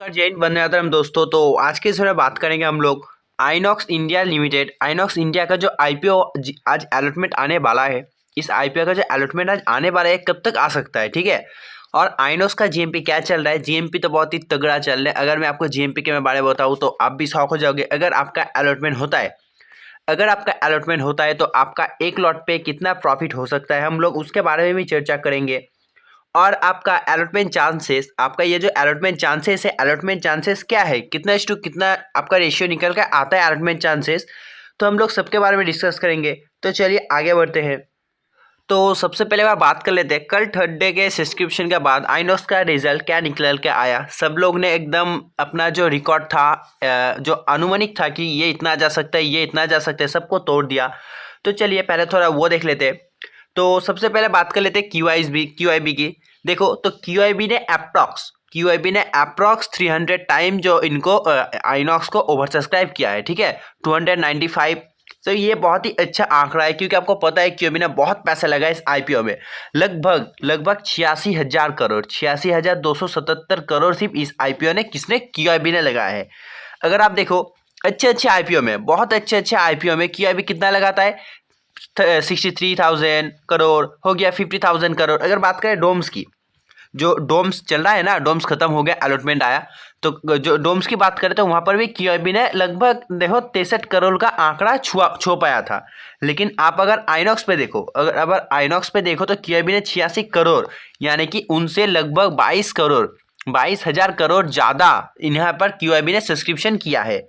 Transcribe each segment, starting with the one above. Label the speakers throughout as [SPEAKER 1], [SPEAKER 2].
[SPEAKER 1] जैन वंदे दोस्तों। तो आज के इस वीडियो में बात करेंगे हम लोग INOX India limited. INOX India का जो आईपीओ आज अलॉटमेंट आने वाला है, इस आईपीओ का जो अलॉटमेंट आज आने वाला है कब तक आ सकता है, ठीक है। और आइनॉक्स का जीएमपी क्या चल रहा है। जीएमपी तो बहुत ही तगड़ा चल रहा है। अगर मैं आपको जीएमपी के बारे में बताऊँ तो आप भी शॉक हो जाओगे। अगर आपका अलॉटमेंट होता है, तो आपका एक लॉट पे कितना प्रॉफिट हो सकता है, हम लोग उसके बारे में भी चर्चा करेंगे। और आपका अलॉटमेंट चांसेस, आपका ये जो अलॉटमेंट चांसेस है, अलॉटमेंट चांसेस क्या है, कितना इस टू कितना आपका रेशियो निकल कर आता है अलॉटमेंट चांसेस, तो हम लोग सबके बारे में डिस्कस करेंगे। तो चलिए आगे बढ़ते हैं। तो सबसे पहले बात कर लेते हैं कल थर्ड डे के सब्सक्रिप्शन के बाद आइनॉक्स का रिजल्ट क्या निकल के आया। सब लोग ने एकदम अपना जो रिकॉर्ड था, जो अनुमानित था कि ये इतना जा सकता है, ये इतना जा सकता है, सबको तोड़ दिया। तो चलिए पहले थोड़ा वो देख लेते हैं। तो सबसे पहले बात कर लेते हैं क्यूआईबी की। देखो तो क्यूआईबी ने अप्रॉक्स 300 टाइम जो इनको आइनॉक्स को ओवर सब्सक्राइब किया है, ठीक है, 295। तो ये बहुत ही अच्छा आंकड़ा है, क्योंकि आपको पता है क्यूआईबी ने बहुत पैसा लगा इस आईपीओ में। लगभग 86,000 करोड़, 86,277 करोड़ सिर्फ इस आईपीओ ने क्यूआईबी ने लगाया है। अगर आप देखो अच्छे आईपीओ में, बहुत अच्छे आईपीओ में क्यूआईबी कितना लगाता है, 63,000 करोड़ हो गया, 50,000 करोड़। अगर बात करें डोम्स की, जो डोम्स चल रहा है ना, डोम्स खत्म हो गया, अलॉटमेंट आया, तो जो डोम्स की बात करें तो वहां पर भी क्यूआईबी ने लगभग देखो 63 करोड़ का आंकड़ा छू पाया था। लेकिन आप अगर आइनॉक्स पे देखो, तो क्यूआईबी ने 86 करोड़, यानी कि उनसे लगभग 22,000 करोड़ ज़्यादा यहाँ पर क्यूआईबी ने सब्सक्रिप्शन किया है।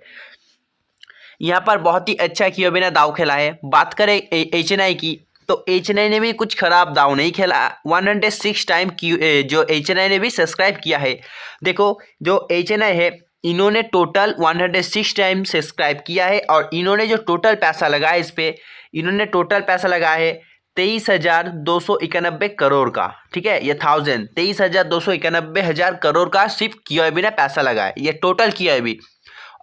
[SPEAKER 1] यहाँ पर बहुत ही अच्छा क्यूआईबी ने दाव खेला है। बात करें एचएनआई की, तो एचएनआई ने भी कुछ खराब दाव नहीं खेला। 106 टाइम जो एचएनआई ने भी सब्सक्राइब किया है। देखो जो एचएनआई है, इन्होंने टोटल 106 टाइम सब्सक्राइब किया है, और इन्होंने जो टोटल पैसा लगाया इस पर, इन्होंने टोटल पैसा लगाया है 23,291 करोड़ का, ठीक है, ये 23,291 करोड़ का सिर्फ क्यूआईबी ने पैसा लगाया, ये टोटल क्यूआईबी।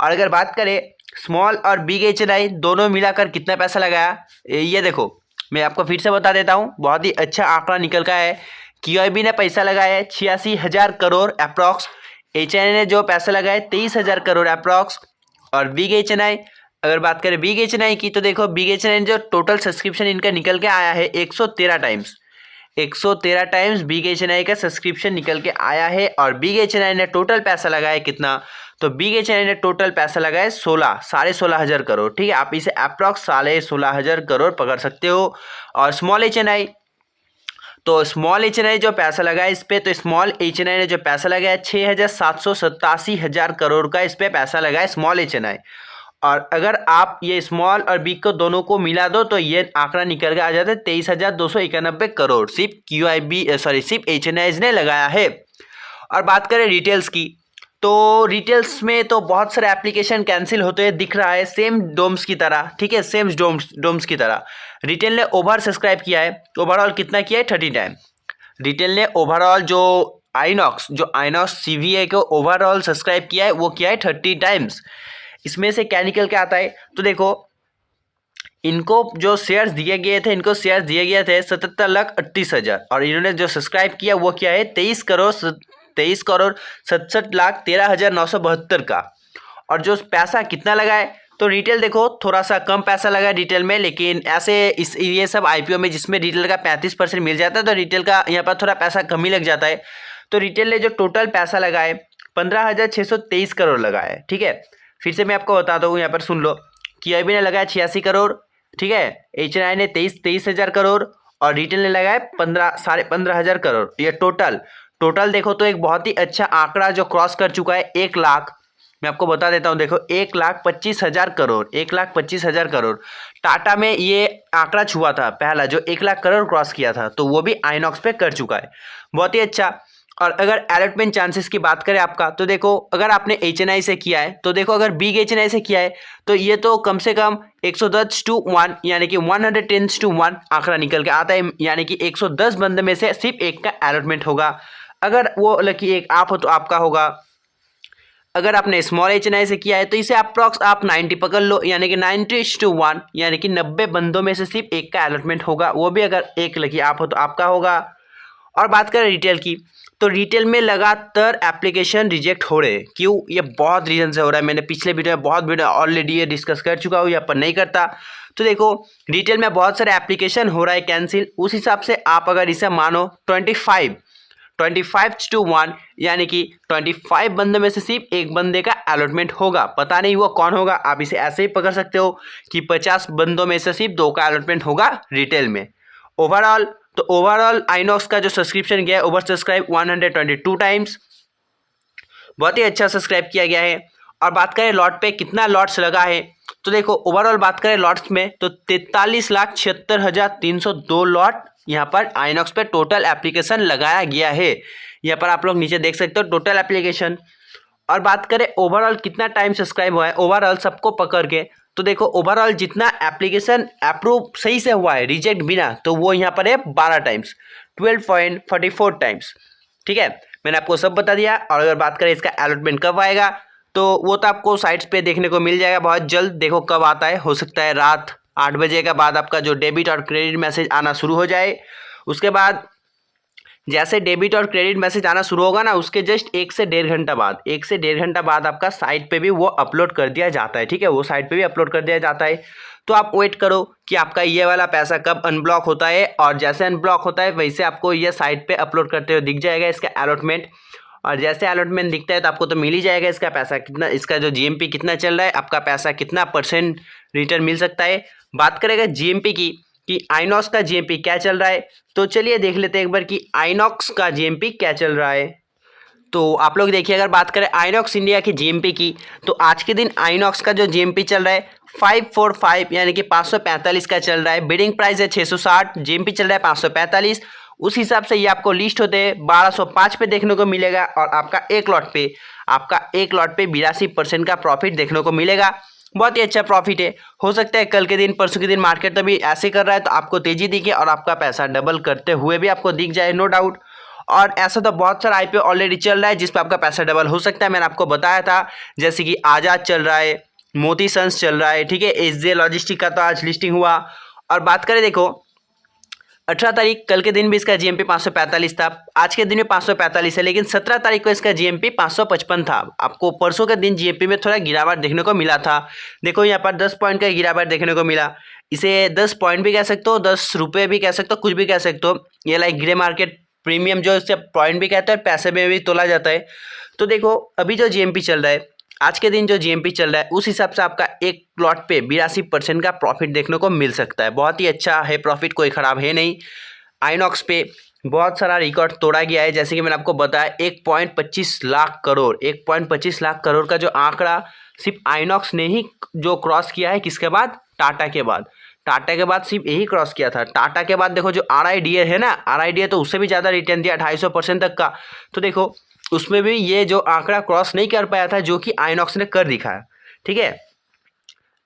[SPEAKER 1] और अगर बात करें स्मॉल और बिग एचएनआई दोनों मिलाकर कितना पैसा लगाया, ये देखो मैं आपको फिर से बता देता हूँ। बहुत ही अच्छा आंकड़ा निकल का है। क्यूआईबी ने पैसा लगाया है 86,000 करोड़ अप्रॉक्स, एचएनआई ने जो पैसा लगाया है 23,000 करोड़ अप्रॉक्स। और बिग एचएनआई, अगर बात करें बिग एचएनआई की, तो देखो बिग एचएनआई जो टोटल सब्सक्रिप्शन इनका निकल के आया है 113 टाइम्स बिग एचएनआई का सब्सक्रिप्शन निकल के आया है। और बिग एचएनआई ने टोटल पैसा लगाया कितना, तो बिग एचएनआई ने टोटल पैसा लगाया 16,500 करोड़, ठीक है, आप इसे अप्रॉक्स 16,500 करोड़ पकड़ सकते हो। और स्मॉल एचएनआई, तो स्मॉल एचएनआई जो पैसा लगाया इस पे, तो स्मॉल एचएनआई ने जो पैसा लगाया 6,787 करोड़ का इस पे पैसा लगाया स्मॉल एचएनआई। और अगर आप ये स्मॉल और बिग को दोनों को मिला दो तो ये आंकड़ा निकल के आ जाता है 23,291 करोड़, सिर्फ एचएनआई ने लगाया है। और बात करें डिटेल्स की, तो रिटेल्स में तो बहुत सारे एप्लीकेशन कैंसिल होते हुए दिख रहा है, सेम डोम्स की तरह, ठीक है, सेम डोम्स की तरह। रिटेल ने ओवर सब्सक्राइब किया है, ओवरऑल कितना किया है, 30 टाइम। रिटेल ने ओवरऑल जो आइनॉक्स सीवीए को ओवरऑल सब्सक्राइब किया है वो किया है 30 टाइम्स। इसमें से क्या निकल के आता है, तो देखो इनको जो शेयर्स दिए गए थे, 77,38,000, और इन्होंने जो सब्सक्राइब किया वो क्या है 23,13,13,972 का। और जो पैसा कितना लगा है, तो रिटेल देखो थोड़ा सा कम पैसा लगा है रिटेल में, लेकिन ऐसे ये सब आईपीओ में जिसमें रिटेल का 35% मिल जाता है, तो रिटेल का यहाँ पर थोड़ा पैसा कम ही लग जाता है। तो रिटेल ने जो टोटल पैसा लगा है 15,623 करोड़ लगा है, ठीक है। फिर से मैं आपको बताता हूँ, यहाँ पर सुन लो, क्यूआईबी ने लगाया 86 करोड़, ठीक है, एचएनआई ने 23,000 करोड़, और रिटेल ने लगाया 15,500 करोड़। ये टोटल देखो तो एक बहुत ही अच्छा आंकड़ा जो क्रॉस कर चुका है 1 लाख। मैं आपको बता देता हूँ, देखो 1,25,000 करोड़, 1,25,000 करोड़। टाटा में ये आंकड़ा छुआ था पहला, जो 1 लाख करोड़ क्रॉस किया था, तो वो भी आइनॉक्स पे कर चुका है, बहुत ही अच्छा। और अगर अलॉटमेंट चांसेस की बात करें आपका, तो देखो अगर आपने एचएनआई से किया है, तो देखो अगर बिग एचएनआई से किया है, तो ये तो कम से कम 110:1, यानी कि 110:1 आंकड़ा निकल के आता है, यानी कि 110 बंदे में से सिर्फ एक का अलॉटमेंट होगा। अगर वो लकी एक आप हो तो आपका होगा। अगर आपने स्मॉल एचएनआई से किया है, तो इसे अप्रॉक्स आप 90 पकड़ लो, यानी कि 90:1, यानी कि 90 बंदों में से सिर्फ एक का अलॉटमेंट होगा, वो भी अगर एक लकी आप हो तो आपका होगा। और बात करें रिटेल की, तो रिटेल में लगातार एप्लीकेशन रिजेक्ट हो रहे हैं। क्यों? ये बहुत रीज़न से हो रहा है। मैंने पिछले वीडियो में बहुत वीडियो ऑलरेडी ये डिस्कस कर चुका हूँ, यहाँ पर नहीं करता। तो देखो रिटेल में बहुत सारे एप्लीकेशन हो रहा है कैंसिल। उस हिसाब से आप अगर इसे मानो 25/1 यानी कि 25 बंदों में से सिर्फ एक बंदे का अलॉटमेंट होगा। पता नहीं वो कौन होगा, आप इसे ऐसे ही पकड़ सकते हो कि 50 बंदों में से सिर्फ 2 का अलॉटमेंट होगा रिटेल में। ओवरऑल तो ओवरऑल आइनॉक्स का जो सब्सक्रिप्शन गया है ओवर सब्सक्राइब 122 टाइम्स, बहुत ही अच्छा सब्सक्राइब किया गया है। और बात करें लॉट पे कितना लॉट्स लगा है, तो देखो ओवरऑल बात करें लॉट्स में तो 43,76,302 लॉट यहाँ पर आइनॉक्स पे टोटल एप्लीकेशन लगाया गया है। यहाँ पर आप लोग नीचे देख सकते हो टोटल एप्लीकेशन। और बात करें ओवरऑल कितना टाइम सब्सक्राइब हुआ है ओवरऑल सबको पकड़ के, तो देखो ओवरऑल जितना एप्लीकेशन अप्रूव सही से हुआ है रिजेक्ट बिना, तो वो यहाँ पर है 12 टाइम्स, 12.44 टाइम्स। ठीक है, मैंने आपको सब बता दिया। और अगर बात करें इसका अलॉटमेंट कब आएगा, तो वो तो आपको साइट्स पे देखने को मिल जाएगा बहुत जल्द। देखो कब आता है, हो सकता है रात 8 बजे के बाद आपका जो डेबिट और क्रेडिट मैसेज आना शुरू हो जाए। उसके बाद जैसे डेबिट और क्रेडिट मैसेज आना शुरू होगा ना, उसके जस्ट 1 से 1.5 घंटा बाद, 1 से 1.5 घंटा बाद आपका साइट पे भी वो अपलोड कर दिया जाता है। ठीक है, वो साइट पे भी अपलोड कर दिया जाता है। तो आप वेट करो कि आपका ये वाला पैसा कब अनब्लॉक होता है, और जैसे अनब्लॉक होता है वैसे आपको ये साइट पे अपलोड करते हुए दिख जाएगा इसका अलॉटमेंट। और जैसे अलॉटमेंट दिखता है तो आपको तो मिल ही जाएगा इसका पैसा कितना, इसका जो जीएमपी कितना चल रहा है, आपका पैसा कितना % रिटर्न मिल सकता है। बात करेगा जीएमपी की कि आइनॉक्स का जीएमपी क्या चल रहा है, तो चलिए देख लेते हैं एक बार कि आइनॉक्स का जीएमपी क्या चल रहा है। तो आप लोग देखिए, अगर बात करें आइनॉक्स इंडिया की जीएमपी की, तो आज के दिन आइनॉक्स का जो जीएमपी चल रहा है 545 यानी कि 545 का चल रहा है। बिडिंग प्राइस है 660, जीएमपी चल रहा है 545। उस हिसाब से ये आपको लिस्ट होते हैं 1205 पे देखने को मिलेगा। और आपका एक लॉट पे 82% का प्रॉफिट देखने को मिलेगा। बहुत ही अच्छा प्रॉफिट है। हो सकता है कल के दिन परसों के दिन मार्केट तो भी ऐसे कर रहा है तो आपको तेजी दिखे और आपका पैसा डबल करते हुए भी आपको दिख जाए, नो डाउट। और ऐसा तो बहुत सारा आईपीओ ऑलरेडी चल रहा है जिस पे आपका पैसा डबल हो सकता है। मैंने आपको बताया था, जैसे कि आज़ाद चल रहा है, मोती सन्स चल रहा है। ठीक है, एसजे लॉजिस्टिक का तो आज लिस्टिंग हुआ। और बात करें देखो 18 तारीख कल के दिन भी इसका जीएमपी 545 था, आज के दिन में 545 है, लेकिन 17 तारीख को इसका जीएमपी 555 था। आपको परसों के दिन जीएमपी में थोड़ा गिरावट देखने को मिला था। देखो यहाँ पर 10 पॉइंट का गिरावट देखने को मिला। इसे 10 पॉइंट भी कह सकते हो, 10 रुपये भी कह सकते हो, कुछ भी कह सकते हो। ये लाइक ग्रे मार्केट प्रीमियम जो इससे पॉइंट भी कहते हैं और पैसे में भी तोला जाता है। तो देखो अभी जो जीएमपी चल रहा है, आज के दिन जो जीएमपी चल रहा है, उस हिसाब से आपका एक प्लॉट पे 82% का प्रॉफिट देखने को मिल सकता है। बहुत ही अच्छा है प्रॉफिट, कोई ख़राब है नहीं। आइनॉक्स पे बहुत सारा रिकॉर्ड तोड़ा गया है, जैसे कि मैंने आपको बताया 1.25 लाख करोड़, 1.25 लाख करोड़ का जो आंकड़ा सिर्फ आइनॉक्स ने ही जो क्रॉस किया है। किसके बाद? टाटा के बाद। टाटा के बाद सिर्फ यही क्रॉस किया था। टाटा के बाद देखो जो RIDA है ना, RIDA तो उससे भी ज़्यादा रिटर्न दिया 250% तक का। तो देखो उसमें भी ये जो आंकड़ा क्रॉस नहीं कर पाया था, जो कि आइनॉक्स ने कर दिखाया। ठीक है,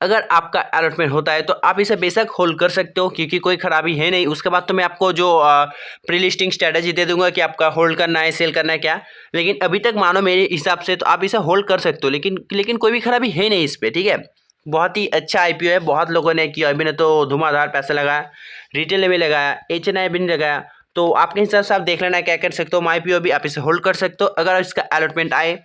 [SPEAKER 1] अगर आपका अलॉटमेंट होता है तो आप इसे बेशक होल्ड कर सकते हो, क्योंकि कोई खराबी है नहीं। उसके बाद तो मैं आपको जो प्री लिस्टिंग स्ट्रेटजी दे दूंगा कि आपका होल्ड करना है, सेल करना है क्या। लेकिन अभी तक मानो मेरे हिसाब से तो आप इसे होल्ड कर सकते हो, लेकिन कोई भी खराबी है नहीं इस पर। ठीक है, बहुत ही अच्छा आईपीओ है। बहुत लोगों ने किया, अभी ने तो धुआंधार पैसा लगाया, रिटेल ने भी लगाया, HNI भी नहीं लगाया। तो आपके हिसाब से आप देख लेना क्या कर सकते हो। माईपीओ भी आप इसे होल्ड कर सकते हो अगर इसका अलॉटमेंट आए।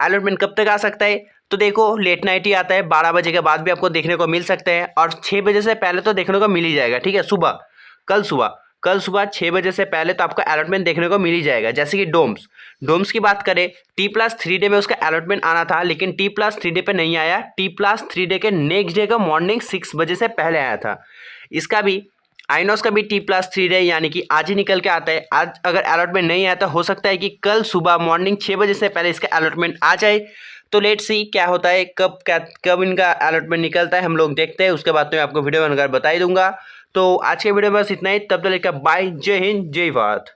[SPEAKER 1] अलॉटमेंट कब तक आ सकता है, तो देखो लेट नाइट ही आता है, 12 बजे के बाद भी आपको देखने को मिल सकते हैं, और 6 बजे से पहले तो देखने को मिल ही जाएगा। ठीक है, कल सुबह 6 बजे से पहले तो आपको अलॉटमेंट देखने को मिल ही जाएगा। जैसे कि डोम्स की बात करें, T+3 डे में उसका अलॉटमेंट आना था, लेकिन T+3 डे पे नहीं आया। T+3 डे के नेक्स्ट डे का मॉर्निंग 6 बजे से पहले आया था। इसका भी आइनॉक्स का भी T+3 डे यानी कि आज ही निकल के आता है। आज अगर अलॉटमेंट नहीं आया तो हो सकता है कि कल सुबह मॉर्निंग 6 बजे से पहले इसका अलॉटमेंट आ जाए। तो लेट्स सी क्या होता है, कब इनका अलॉटमेंट निकलता है हम लोग देखते हैं। उसके बाद तो मैं आपको वीडियो बनकर बता ही दूंगा। तो आज के वीडियो में बस इतना ही, तब तक लेकर बाय, जय हिंद, जय भारत।